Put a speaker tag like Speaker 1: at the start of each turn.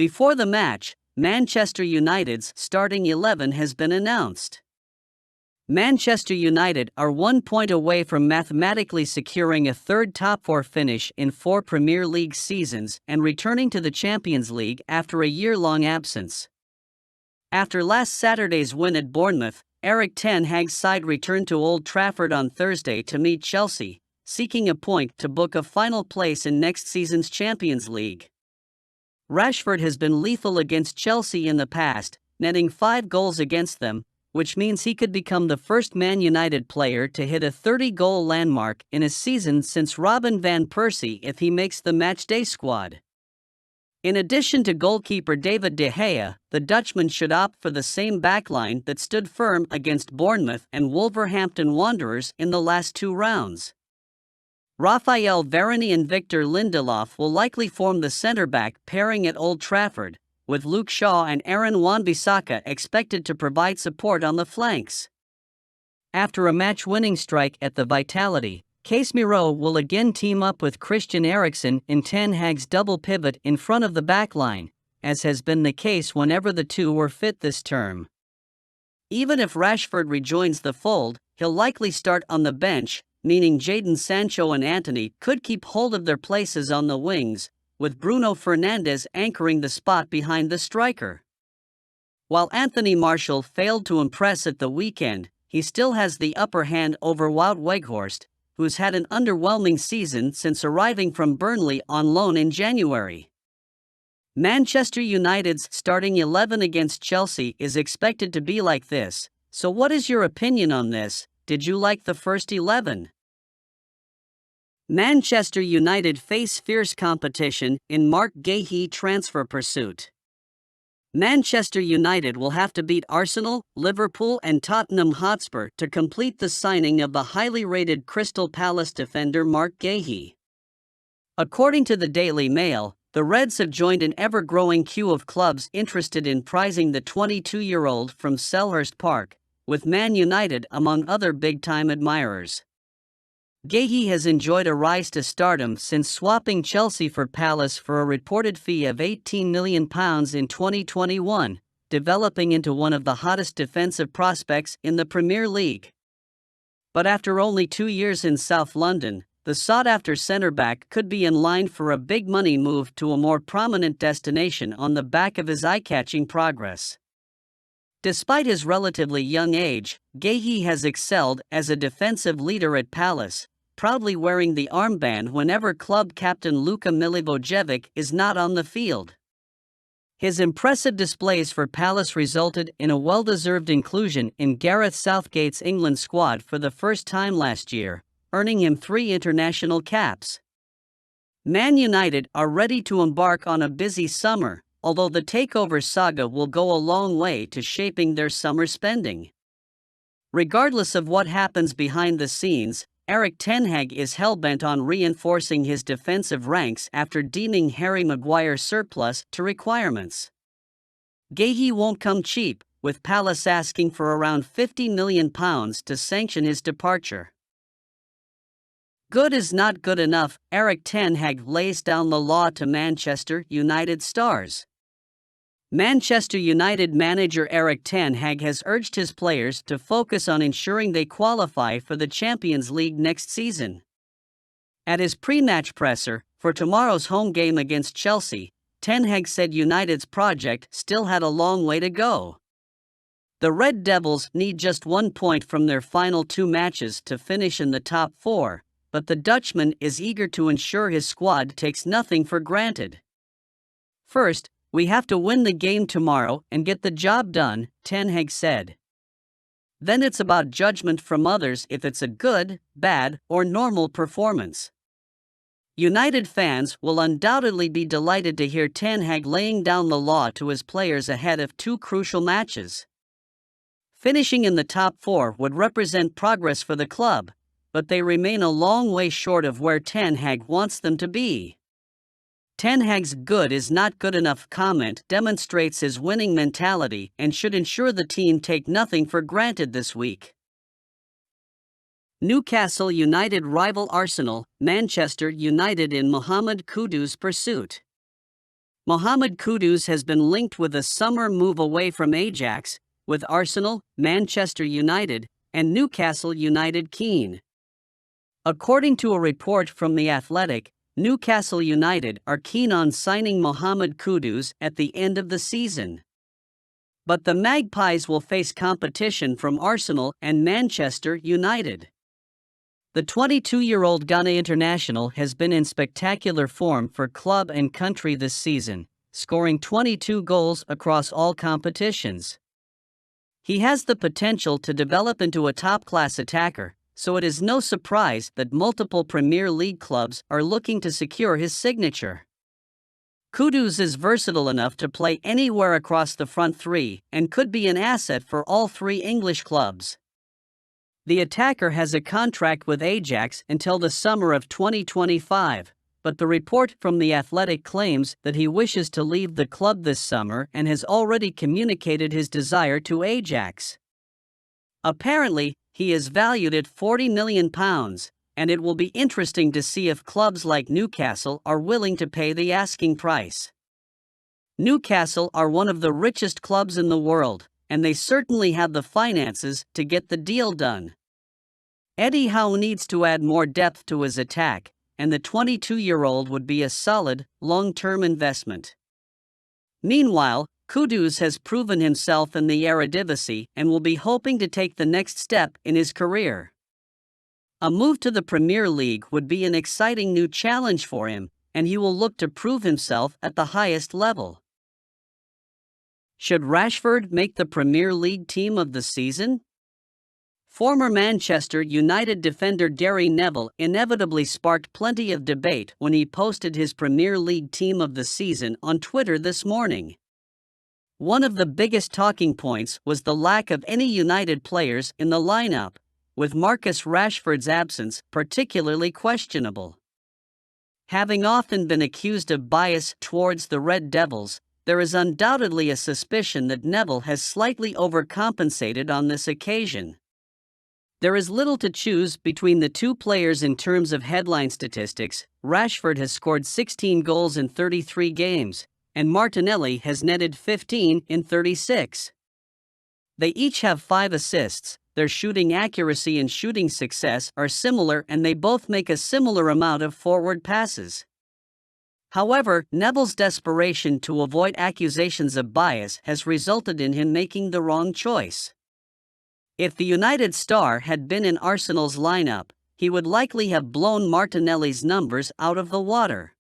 Speaker 1: Before the match, Manchester United's starting 11 has been announced. Manchester United are 1 point away from mathematically securing a third top-four finish in 4 Premier League seasons and returning to the Champions League after a year-long absence. After last Saturday's win at Bournemouth, Erik ten Hag's side returned to Old Trafford on Thursday to meet Chelsea, seeking a point to book a final place in next season's Champions League. Rashford has been lethal against Chelsea in the past, netting 5 goals against them, which means he could become the first Man United player to hit a 30-goal landmark in a season since Robin van Persie if he makes the matchday squad. In addition to goalkeeper David De Gea, the Dutchman should opt for the same backline that stood firm against Bournemouth and Wolverhampton Wanderers in the last 2 rounds. Raphael Varane and Victor Lindelof will likely form the centre-back pairing at Old Trafford, with Luke Shaw and Aaron Wan-Bissaka expected to provide support on the flanks. After a match-winning strike at the Vitality, Casemiro will again team up with Christian Eriksen in ten Hag's double pivot in front of the backline, as has been the case whenever the two were fit this term. Even if Rashford rejoins the fold, he'll likely start on the bench, meaning Jadon Sancho and Antony could keep hold of their places on the wings, with Bruno Fernandes anchoring the spot behind the striker. While Anthony Martial failed to impress at the weekend, he still has the upper hand over Wout Weghorst, who's had an underwhelming season since arriving from Burnley on loan in January. Manchester United's starting 11 against Chelsea is expected to be like this, so what is your opinion on this? Did you like the first 11? Manchester United face fierce competition in MARC GUEHI transfer pursuit. Manchester United will have to beat Arsenal, Liverpool and Tottenham Hotspur to complete the signing of the highly rated Crystal Palace defender MARC GUEHI. According to the Daily Mail, the Reds have joined an ever-growing queue of clubs interested in prizing the 22-year-old from Selhurst Park, with Man United among other big-time admirers. GUEHI has enjoyed a rise to stardom since swapping Chelsea for Palace for a reported fee of £18 million in 2021, developing into one of the hottest defensive prospects in the Premier League. But after only 2 years in South London, the sought-after centre-back could be in line for a big-money move to a more prominent destination on the back of his eye-catching progress. Despite his relatively young age, GUEHI has excelled as a defensive leader at Palace, proudly wearing the armband whenever club captain Luka Milivojevic is not on the field. His impressive displays for Palace resulted in a well-deserved inclusion in Gareth Southgate's England squad for the first time last year, earning him 3 international caps. Man United are ready to embark on a busy summer, although the takeover saga will go a long way to shaping their summer spending. Regardless of what happens behind the scenes, Erik ten Hag is hellbent on reinforcing his defensive ranks after deeming Harry Maguire surplus to requirements. GUEHI won't come cheap, with Palace asking for around £50 million to sanction his departure. Good is not good enough, Erik ten Hag lays down the law to Manchester United stars. Manchester United manager Erik ten Hag has urged his players to focus on ensuring they qualify for the Champions League next season. At his pre-match presser, for tomorrow's home game against Chelsea, ten Hag said United's project still had a long way to go. The Red Devils need just 1 point from their final 2 matches to finish in the top 4, but the Dutchman is eager to ensure his squad takes nothing for granted. First, we have to win the game tomorrow and get the job done, ten Hag said. Then it's about judgment from others if it's a good, bad, or normal performance. United fans will undoubtedly be delighted to hear ten Hag laying down the law to his players ahead of 2 crucial matches. Finishing in the top 4 would represent progress for the club, but they remain a long way short of where ten Hag wants them to be. Ten Hag's "good is not good enough" comment demonstrates his winning mentality and should ensure the team take nothing for granted this week. Newcastle United rival Arsenal, Manchester United in Mohammed Kudus pursuit. Mohammed Kudus has been linked with a summer move away from Ajax, with Arsenal, Manchester United, and Newcastle United keen. According to a report from The Athletic, Newcastle United are keen on signing Mohammed Kudus at the end of the season. But the Magpies will face competition from Arsenal and Manchester United. The 22-year-old Ghana international has been in spectacular form for club and country this season, scoring 22 goals across all competitions. He has the potential to develop into a top-class attacker, so it is no surprise that multiple Premier League clubs are looking to secure his signature. Kudus is versatile enough to play anywhere across the front three and could be an asset for all three English clubs. The attacker has a contract with Ajax until the summer of 2025, but the report from The Athletic claims that he wishes to leave the club this summer and has already communicated his desire to Ajax. Apparently, he is valued at £40 million, and it will be interesting to see if clubs like Newcastle are willing to pay the asking price. Newcastle are one of the richest clubs in the world, and they certainly have the finances to get the deal done. Eddie Howe needs to add more depth to his attack, and the 22-year-old would be a solid, long-term investment. Meanwhile, Kudus has proven himself in the Eredivisie and will be hoping to take the next step in his career. A move to the Premier League would be an exciting new challenge for him, and he will look to prove himself at the highest level. Should Rashford make the Premier League team of the season? Former Manchester United defender Gary Neville inevitably sparked plenty of debate when he posted his Premier League team of the season on Twitter this morning. One of the biggest talking points was the lack of any United players in the lineup, with Marcus Rashford's absence particularly questionable. Having often been accused of bias towards the Red Devils, there is undoubtedly a suspicion that Neville has slightly overcompensated on this occasion. There is little to choose between the two players in terms of headline statistics. Rashford has scored 16 goals in 33 games, and Martinelli has netted 15 in 36. They each have 5 assists, their shooting accuracy and shooting success are similar, and they both make a similar amount of forward passes. However, Neville's desperation to avoid accusations of bias has resulted in him making the wrong choice. If the United star had been in Arsenal's lineup, he would likely have blown Martinelli's numbers out of the water.